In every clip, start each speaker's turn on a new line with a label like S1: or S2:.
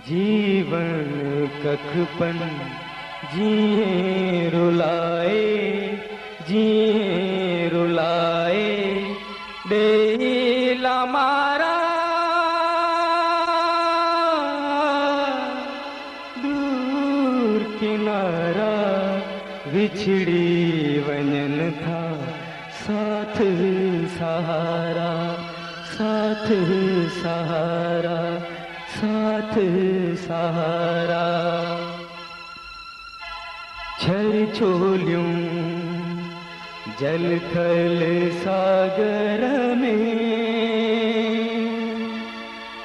S1: जीवन कखपन जिए रुलाए, जिए रुलाए बेला मारा दूर किनारा बिछड़ी वंजन था साथ सहारा, साथ सहारा, साथ सहारा। छर छोलियूं जल थल सागर में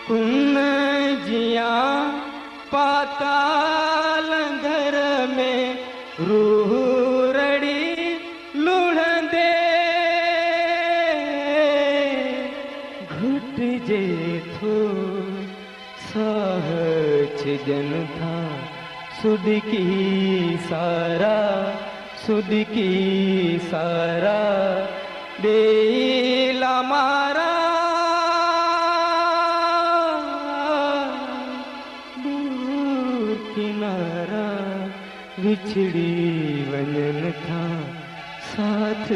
S1: कुन जिया पाताल घर में रूह रड़ी लुढ़ंदे घुट जे थो साहच जन था सुदकी सारा, सुदकी सारा बेला मारा दूर किनारा बिछड़ी वंजन था साथ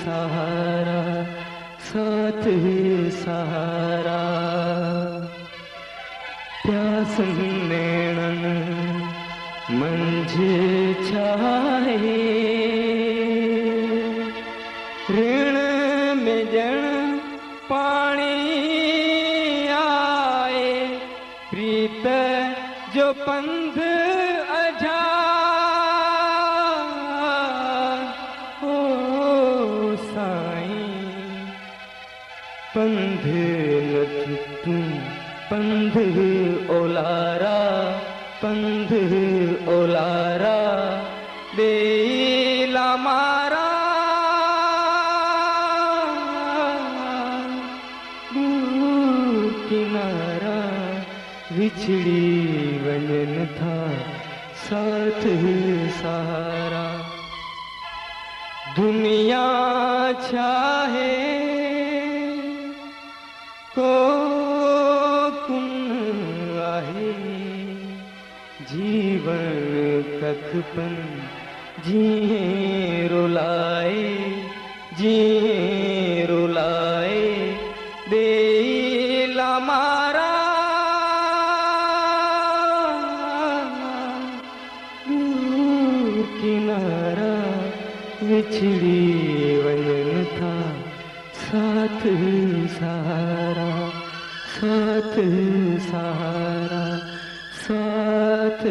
S1: सहारा, साथ सहारा। प्यास नैणन मंझ छाए ऋण में जण पानी आए प्रीत जो पंध अझा हो साईं पंध न तू पंध ओलारा, पंध ओलारा बेला मारा दूर किनारा बिछड़ी वंजन था साथ सहारा। दुनिया चाहे को जीवन कखपन जिए रुलाए, जिए रुलाए बेला मारा दूर किनारा बिछड़ी वंजन था साथ सहारा, साथ सहारा, साथ